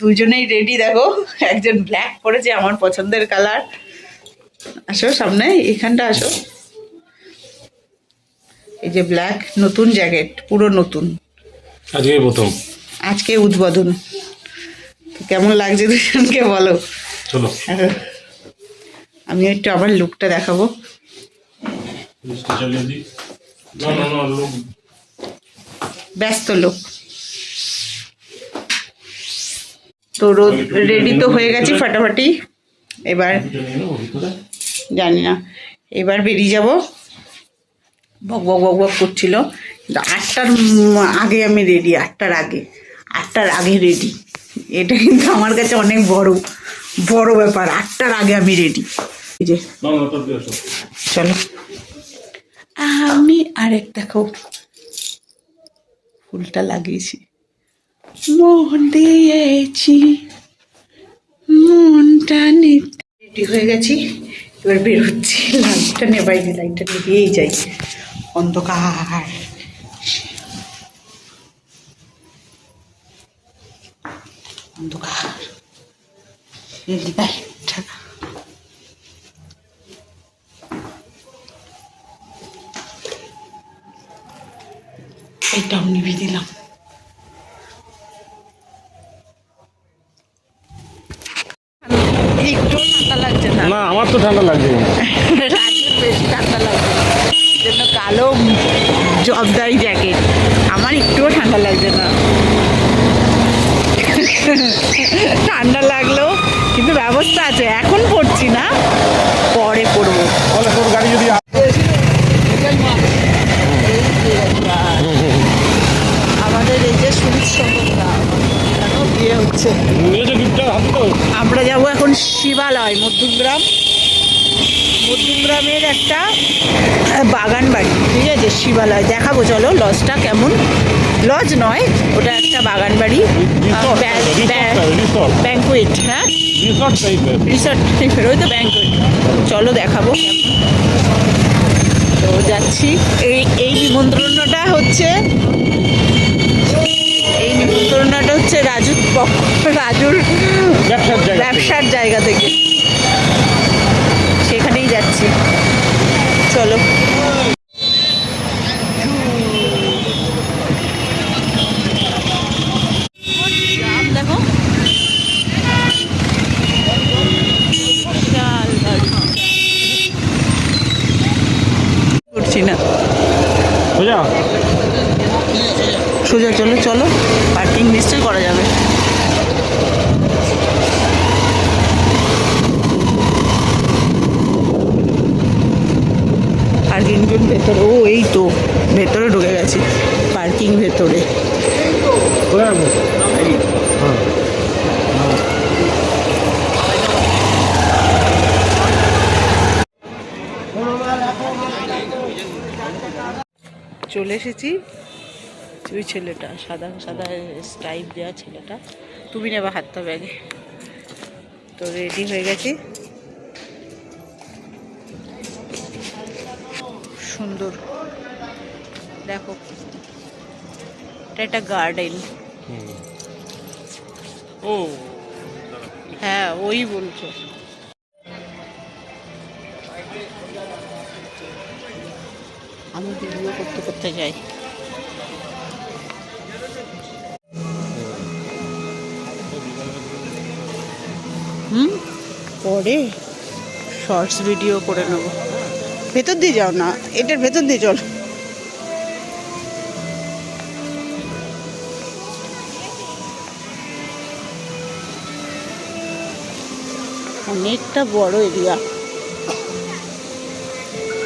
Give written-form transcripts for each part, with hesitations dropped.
দুজনেই রেডি দেখো, একজন ব্ল্যাক পরেছে আমার পছন্দের কালার। আসো সামনে, এখানটা আসো। এই যে ব্ল্যাক, নতুন জ্যাকেট, পুরো নতুন, আজকে উদ্বোধন। কেমন লাগছে দুজনকে বলো। চলো আমি একটু আবার লুকটা দেখাবো। ব্যস্ত লোক তো, রেডি তো হয়ে গেছি ফাটাফাটি। এবার জানি না, এবার বেরিয়ে যাব। বক বক বক বক করছিল, 8টার আগে আমি রেডি, 8টার আগে রেডি। এটা কিন্তু আমার কাছে অনেক বড় ব্যাপার, 8টার আগে আমি রেডি। এই যে চলো, আমি আরেক দেখো ফুলটা লাগিয়েছি, মন দিয়েছি, মনটা রেডি হয়ে গেছি। এবার বের হচ্ছি, লাইটটা নেবাইনি, লাইটটা নিভিয়েই যাই, অন্ধকার। অন্ধকার লাইটটা, এটাও নিভিয়ে দিলাম। একটু ঠান্ডা লাগছে না? না, আমার তো ঠান্ডা লাগছে না। রাজুর বেশি ঠান্ডা লাগছে, জন্য কালো জবদারি জ্যাকেট। আমার একটুও ঠান্ডা লাগছে না। ঠান্ডা লাগলেও কিন্তু ব্যবস্থা আছে, এখন পড়ছি না, পরে পড়বো। গাড়ি যদি আমাদের এই যে সুমিত বিয়ে হচ্ছে, আমরা যাবো এখন শিবালয়, মধ্যমগ্রামের একটা বাগান বাড়ি, ঠিক আছে? শিবালয় দেখাবো, চলো। লজটা কেমন, লজ নয় ওটা, একটা বাগান বাড়ি, ব্যাঙ্কুয়েট। হ্যাঁ, রিসর্ট টাইপের, ওই তো ব্যাঙ্কুয়েট। চলো দেখাবো তো, যাচ্ছি। এই নিমন্ত্রণটা হচ্ছে রাজুর ব্যবসার জায়গা থেকে, সেখানেই যাচ্ছি। চলো, দেখো করছি না, সোজা চলো, পার্কিং নিশ্চয়ই করা যাবে। পার্কিং ভেতরে, ও এই তো ভেতরে ঢুকে গেছি, পার্কিং ভেতরে। চলে এসেছি। ওই ছেলেটা, সাদা সাদা স্ট্রাইপ দেওয়া ছেলেটা, তুমি নেবা হাতটা ব্যাগে। তো রেডি হয়ে গেছি, সুন্দর দেখো, এটা একটা গার্ডেন। ও হ্যাঁ, ওই বলছো। আমি ভিডিও করতে যাই। পরে শর্টস ভিডিও করে নেব। ভেতর দিয়ে যাও না, এটার ভেতর দিয়ে চল। অনেকটা বড় এরিয়া,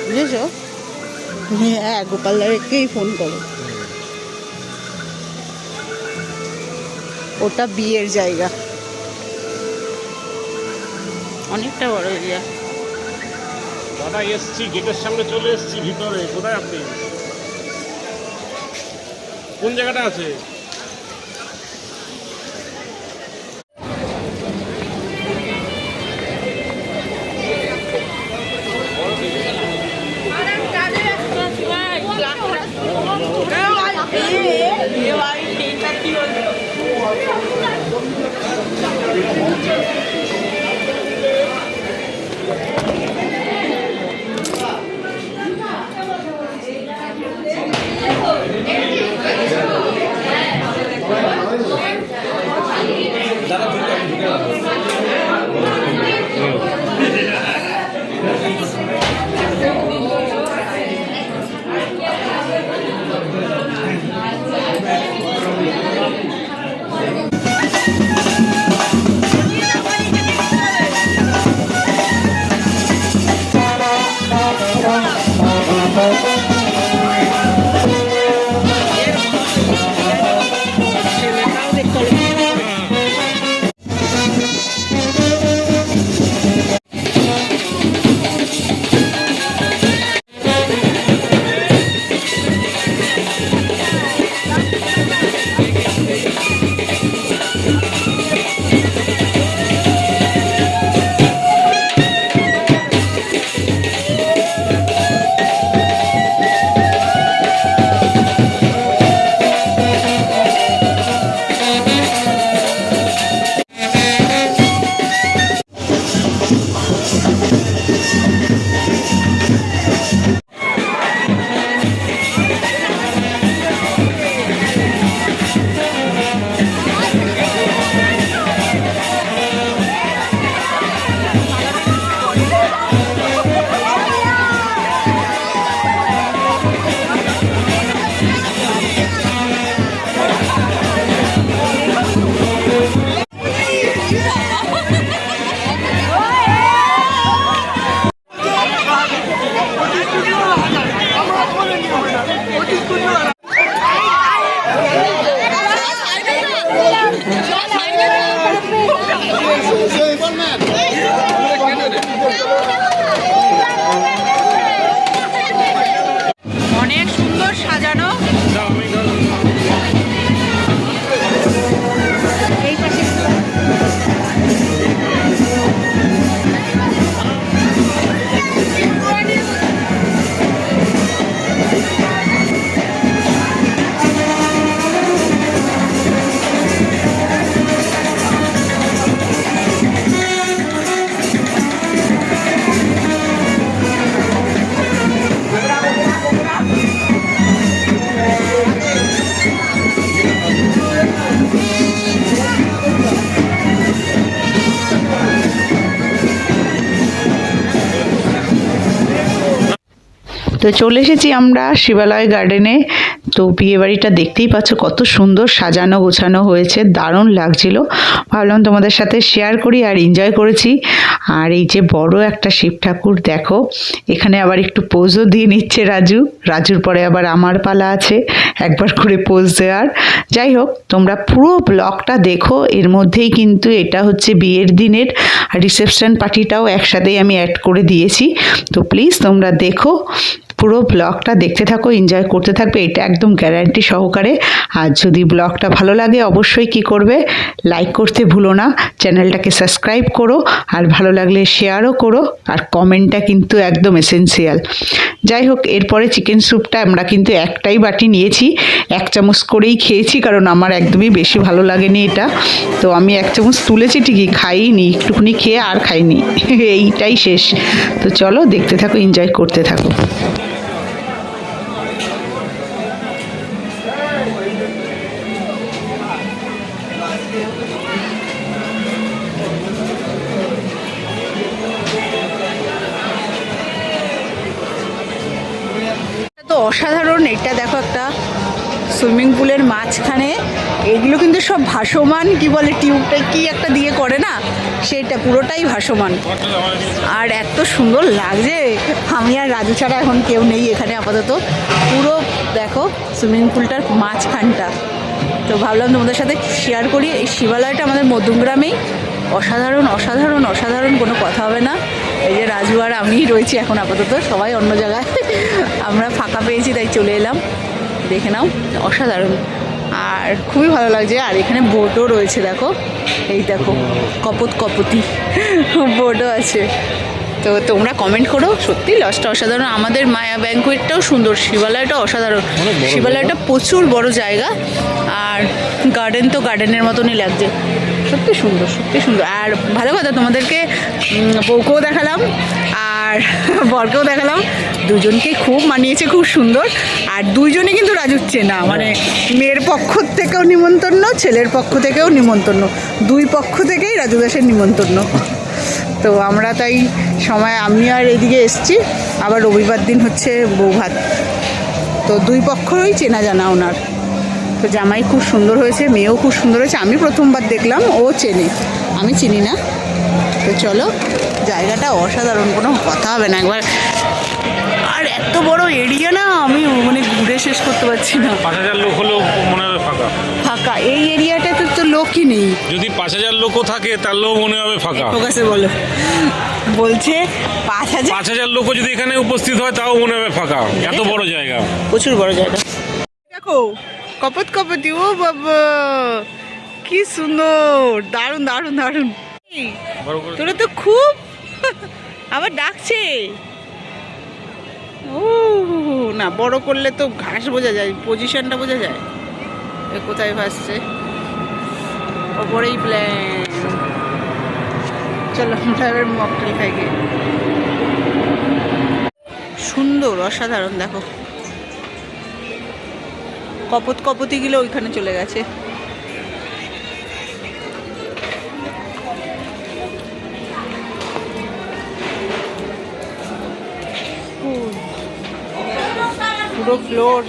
বুঝেছ? হ্যাঁ, গোপাল দাকে ফোন করো, ওটা বিয়ের জায়গা, অনেকটা বড় এরিয়া। দাদা এসছি, গেটের সামনে চলে এসছি ভিতরে। কোথায় আপনি, কোন জায়গাটা আছে? অনেক সুন্দর সাজানো। এই পাশে তো চলে এসেছি আমরা শিবালয় গার্ডেনে। তো বিয়ে বাড়িটা দেখতেই পাচ্ছ কত সুন্দর সাজানো গোছানো হয়েছে, দারুণ লাগছিল। ভাবলাম তোমাদের সাথে শেয়ার করি, আর এনজয় করেছি। আর এই যে বড় একটা শিব ঠাকুর দেখো, এখানে আবার একটু পোজও দিয়ে নিচ্ছে রাজুর পরে আবার আমার পালা আছে একবার করে পোজ দেওয়ার। যাই হোক, তোমরা পুরো ব্লগটা দেখো, এর মধ্যেই কিন্তু এটা হচ্ছে বিয়ের দিনের রিসেপশন পার্টিটাও একসাথেই আমি অ্যাড করে দিয়েছি। তো প্লিজ তোমরা দেখো, পুরো ব্লগটা দেখতে থাকো, এনজয় করতে থাকবে, এটা একদম গ্যারান্টি সহকারে। আর যদি ব্লগটা ভালো লাগে অবশ্যই কি করবে, লাইক করতে ভুলো না, চ্যানেলটাকে সাবস্ক্রাইব করো, আর ভালো লাগলে শেয়ারও করো, আর কমেন্টটা কিন্তু একদম এসেন্সিয়াল। যাই হোক, এরপরে চিকেন স্যুপটা আমরা কিন্তু একটাই বাটি নিয়েছি, 1 চামচ করেই খেয়েছি, কারণ আমার একদমই বেশি ভালো লাগেনি এটা। তো আমি 1 চামচ তুলেছি ঠিকই, খাইনি, একটুখানি খেয়ে আর খাইনি এইটাই শেষ। তো চলো দেখতে থাকো, এনজয় করতে থাকো। তো অসাধারণ, এটা দেখো একটা সুইমিং পুলের মাঝখানে, এগুলো কিন্তু সব ভাসমান, কি বলে টিউবটা কি একটা দিয়ে করে না, সেটা পুরোটাই ভাসমান। আর এত সুন্দর লাগছে, আমি আর রাজু ছাড়া এখন কেউ নেই এখানে আপাতত। পুরো দেখো সুইমিং পুলটার মাঝখানটা। তো ভাবলাম তোমাদের সাথে শেয়ার করি। এই শিবালয়টা আমাদের মধ্যমগ্রামেই, অসাধারণ অসাধারণ অসাধারণ, কোনো কথা হবে না। এই যে রাজু আর আমি রয়েছি এখন আপাতত, সবাই অন্য জায়গায়, আমরা ফাঁকা পেয়েছি তাই চলে এলাম। দেখে নাও, অসাধারণ, আর খুবই ভালো লাগছে। আর এখানে বোটও রয়েছে, দেখো এই দেখো কপতি বোটও আছে। তো তোমরা কমেন্ট করো, সত্যি লজটা অসাধারণ। আমাদের মায়া ব্যাংকুয়েটটাও সুন্দর, শিবালয়টা অসাধারণ। শিবালয়টা প্রচুর বড় জায়গা, আর গার্ডেন তো গার্ডেনের মতনই লাগছে, সত্যি সুন্দর সত্যি সুন্দর। আর ভালো কথা, তোমাদেরকে বউকেও দেখালাম আর বরকেও দেখালাম, দুজনকেই খুব মানিয়েছে, খুব সুন্দর। আর দুইজনে কিন্তু রাজুর চেনা, মানে মেয়ের পক্ষ থেকেও নিমন্ত্রণ, ছেলের পক্ষ থেকেও নিমন্ত্রণ, দুই পক্ষ থেকেই রাজু দাসের নিমন্ত্রণ। তো আমরা তাই সময়, আমি আর এদিকে এসছি, আবার রবিবার দিন হচ্ছে বৌভাত, তো দুই পক্ষই চেনা জানা ওনার। তো জামাই খুব সুন্দর হয়েছে, মেয়েও খুব সুন্দর হয়েছে। আমি প্রথমবার দেখলাম, ও চেনে, আমি চিনি না। তো চলো, জায়গাটা অসাধারণ, কোনো কথা হবে না একবার। আর এত বড় এরিয়া না, আমি মানে ঘুরে শেষ করতে পারছি না। 5000 লোক হলেও মনে হবে ফাঁকা ফাঁকা এই এরিয়াটাতে তো লোকই নেই। যদি 5000 লোকও থাকে তাহলেও মনে হবে ফাঁকা। ফোকাসে বলো, বলছে 5000 লোকও যদি এখানে উপস্থিত হয় তাও মনে হবে ফাঁকা, এত বড় জায়গা, প্রচুর বড় জায়গা। দেখো কপতি, ও বাবা কি সুন্দর, দারুণ দারুণ দারুণ। তোরা তো খুব আবার ডাকছে। ও না, বড় করলে তো ঘাস বোঝা যায়, পজিশনটা বোঝা যায়, কোথায় ভাসছে। ওপরেই প্ল্যান। চলো আমরা এবার মকটেল খাই গিয়ে। সুন্দর অসাধারণ, দেখো কপতিগুলো ওইখানে চলে গেছে। পুরো ফ্লোর।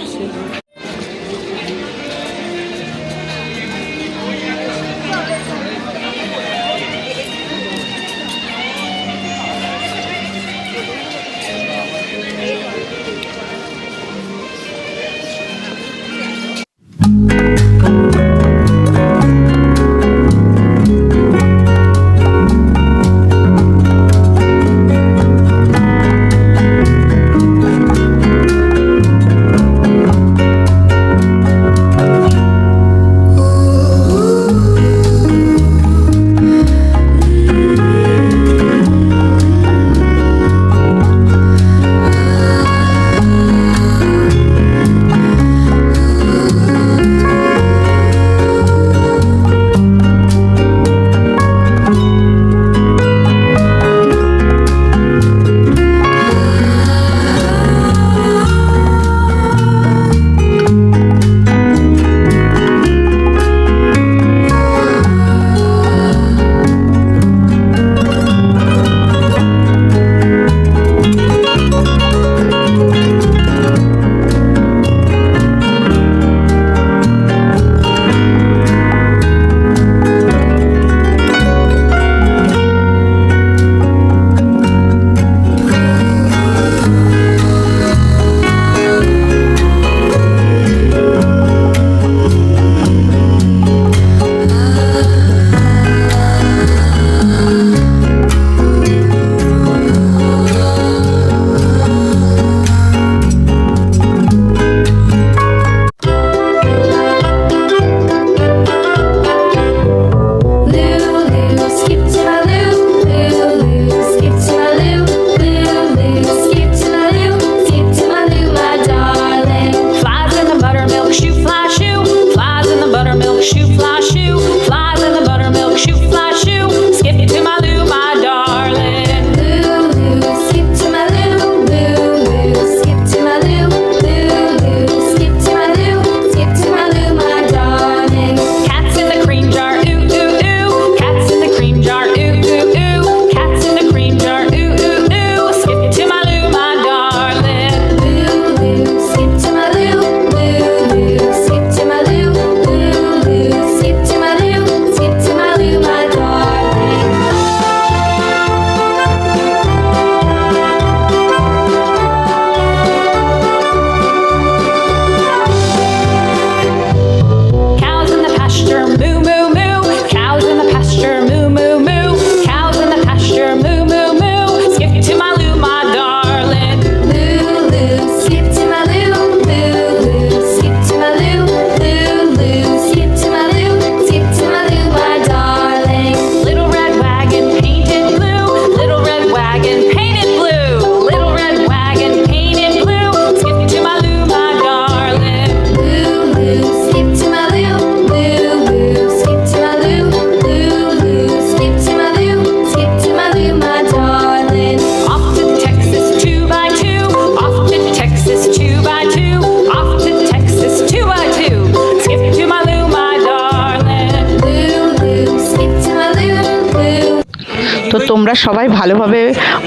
তো তোমরা সবাই ভালোভাবে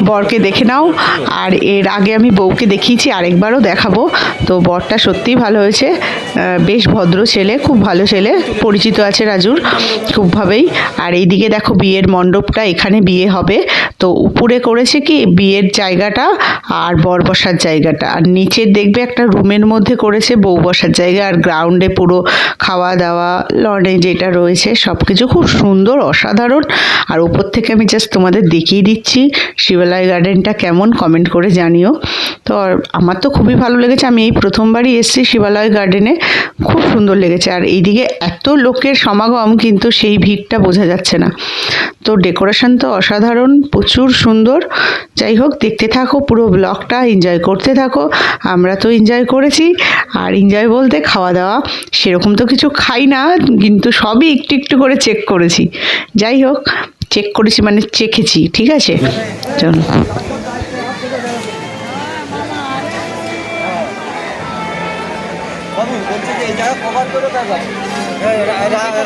বরকে দেখে নাও। আর এর আগে আমি বউকে দেখিয়েছি, আরেকবারও দেখাবো। তো বরটা সত্যিই ভালো হয়েছে, বেশ ভদ্র ছেলে, খুব ভালো ছেলে, পরিচিত আছে রাজুর খুবভাবেই। আর এইদিকে দেখো বিয়ের মণ্ডপটা, এখানে বিয়ে হবে। তো উপরে করেছে কি বিয়ের জায়গাটা আর বর বসার জায়গাটা, আর নিচের দেখবে একটা রুমের মধ্যে করেছে বউ বসার জায়গা, আর গ্রাউন্ডে পুরো খাওয়া দাওয়া, লনে যেটা রয়েছে সব কিছু খুব সুন্দর, অসাধারণ। আর উপর থেকে আমি জাস্ট তোমাদের দেখিয়ে দিচ্ছি শিবালয় গার্ডেনটা কেমন, কমেন্ট করে জানিও। তো আমার তো খুবই ভালো লেগেছে, আমি এই প্রথমবারই এসেছি শিবালয় গার্ডেনে, খুব সুন্দর লেগেছে। আর এইদিকে এত লোকের সমাগম, কিন্তু সেই ভিড়টা বোঝা যাচ্ছে না। তো ডেকোরেশন তো অসাধারণ, প্রচুর সুন্দর। যাই হোক, দেখতে থাকো পুরো ব্লগটা, এনজয় করতে থাকো। আমরা তো এনজয় করেছি, আর এনজয় বলতে খাওয়া দাওয়া সেরকম তো কিছু খাই না, কিন্তু সবই একটু একটু করে চেক করেছি। যাই হোক, চেক করেছি মানে চেখেছি, ঠিক আছে। চলো।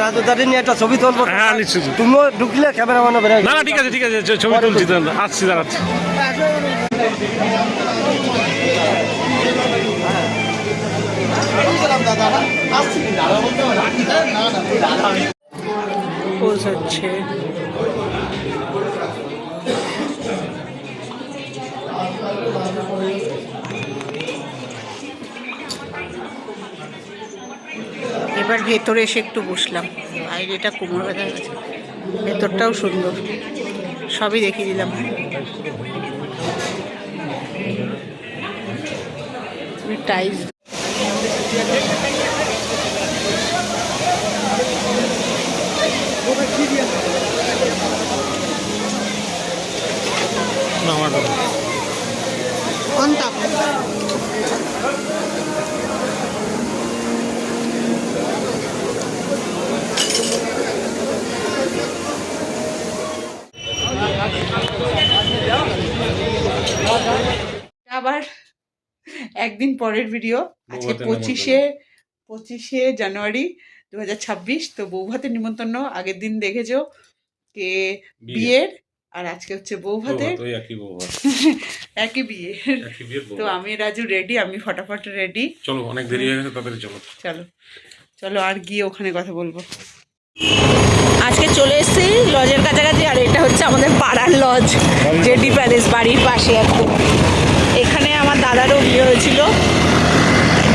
রাজধানী নিয়ে একটা ছবি তুলবো। হ্যাঁ নিশ্চয়ই। তুমিও ঢুকলে ক্যামেরাম্যান হবে না না ঠিক আছে ঠিক আছে, ছবি তুলছি, আসছি দাঁড়াচ্ছি। পোজ হচ্ছে। এবার ভেতরে এসে একটু বসলাম, বাইরেটা কোমর ব্যথা গেছে, ভেতরটাও সুন্দর, সবই দেখিয়ে দিলাম। টাইলস আবার একদিন পরের ভিডিও। আজকে 25শে জানুয়ারি 2026। তো বউ ভাতের নিমন্ত্রণ আগের দিন দেখেছো কে বিয়ের, আর আজকে হচ্ছে বউ ভাতের, একই বিয়ে। তো আমি রাজু রেডি, আমি ফটাফট রেডি। চলো, অনেক দেরি হয়ে গেছে, তাড়াতাড়ি চলো। চলো চলো, আর গিয়ে ওখানে কথা বলবো। আজকে চলে এসেছি লজের কাছাকাছি, আর এটা হচ্ছে আমাদের পাড়ার লজ, জেডি প্যালেস, বাড়ির পাশে একদম। এখানে আমার দাদারও বিয়ে হয়েছিল,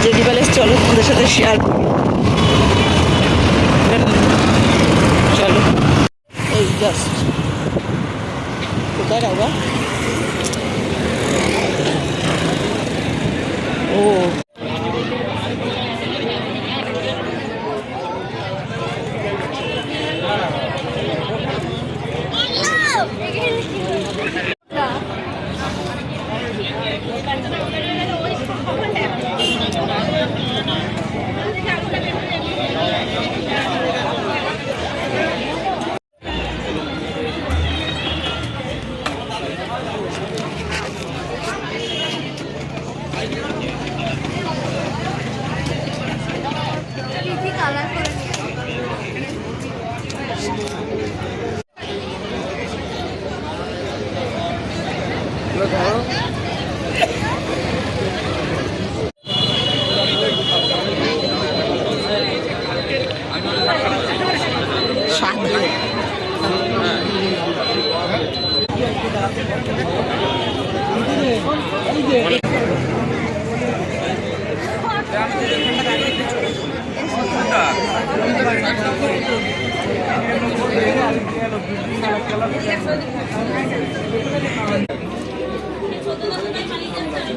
জেডি প্যালেস। চলো তোমাদের সাথে শেয়ার করি। চলো, এই জাস্ট কোথায় রাখবা? ও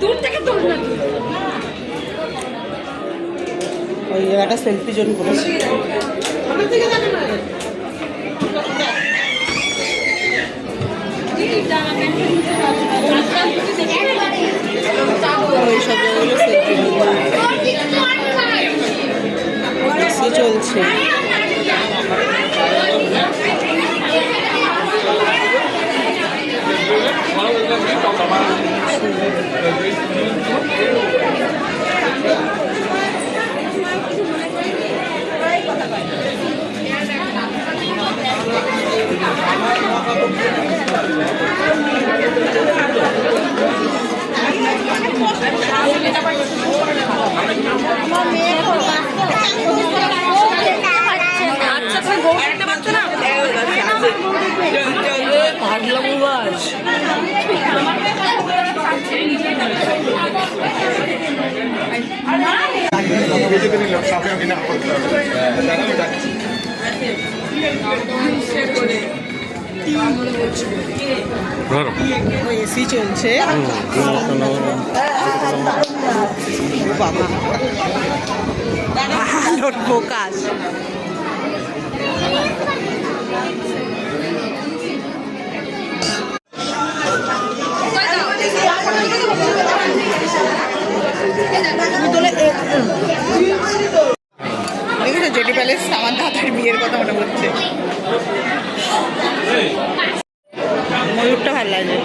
দূর থেকে তোল না, ওই একটা সেলফি জোন করেছি। ওই সব জায়গাগুলো সেলফি চলছে। এসি চলছে বাবা আলোর ফোকাস জেটি প্যালেস আমার দাদার বিয়ের কথা মনে পড়ছে ময়ূরটা ভালো লাগে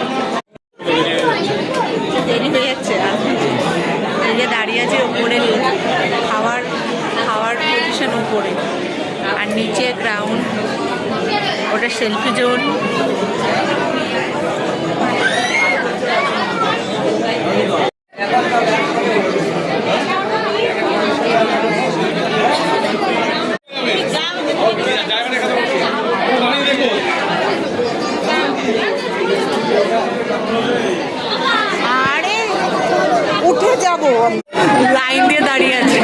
দেরি হয়ে যাচ্ছে আর এই যে দাঁড়িয়ে আছে ওপরে খাওয়ার পজিশন উপরে আর নিচে গ্রাউন্ড ওটা সেলফি জোন আরে উঠে যাব লাইন দিয়ে দাঁড়িয়ে আছে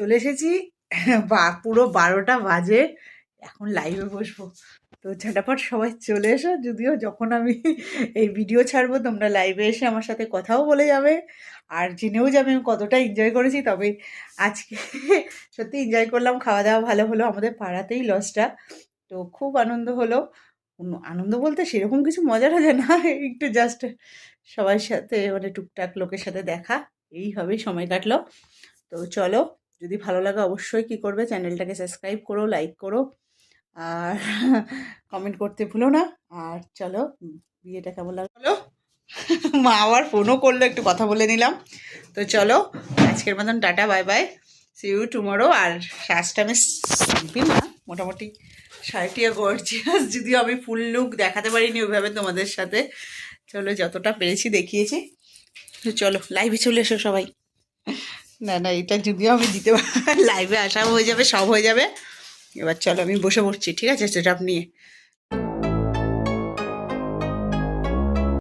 চলে এসেছি পুরো 12টা বাজে এখন লাইভে বসবো তো ঝটাপট সবাই চলে এসো যদিও যখন আমি এই ভিডিও ছাড়বো তোমরা লাইভে এসে আমার সাথে কথাও বলে যাবে আর জেনেও যাবে আমি কতটা এনজয় করেছি তবে আজকে সত্যি এনজয় করলাম খাওয়া দাওয়া ভালো হলো আমাদের পাড়াতেই লজটা তো খুব আনন্দ হলো আনন্দ বলতে সেরকম কিছু মজা টজা না একটু জাস্ট সবার সাথে মানে টুকটাক লোকের সাথে দেখা এইভাবেই সময় কাটলো তো চলো যদি ভালো লাগে অবশ্যই কী করবে চ্যানেলটাকে সাবস্ক্রাইব করো লাইক করো আর কমেন্ট করতে ভুলো না আর চলো বিয়েটা কেমন লাগলো মা আবার ফোনও করলো একটু কথা বলে নিলাম তো চলো আজকের মতন tata bye bye see you tomorrow আর সাজটা আমি সিম্পল না মোটামুটি শাড়িটিও গর্জিয়াস যদিও আমি ফুল লুক দেখাতে পারিনি ওইভাবে তোমাদের সাথে চলো যতটা পেরেছি দেখিয়েছি তো চলো লাইভে চলে এসো সবাই না না এটা যদিও আমি দিতে লাইভে আসা হয়ে যাবে সব হয়ে যাবে এবার চলো আমি বসে পড়ছি ঠিক আছে সেটআপ নিয়ে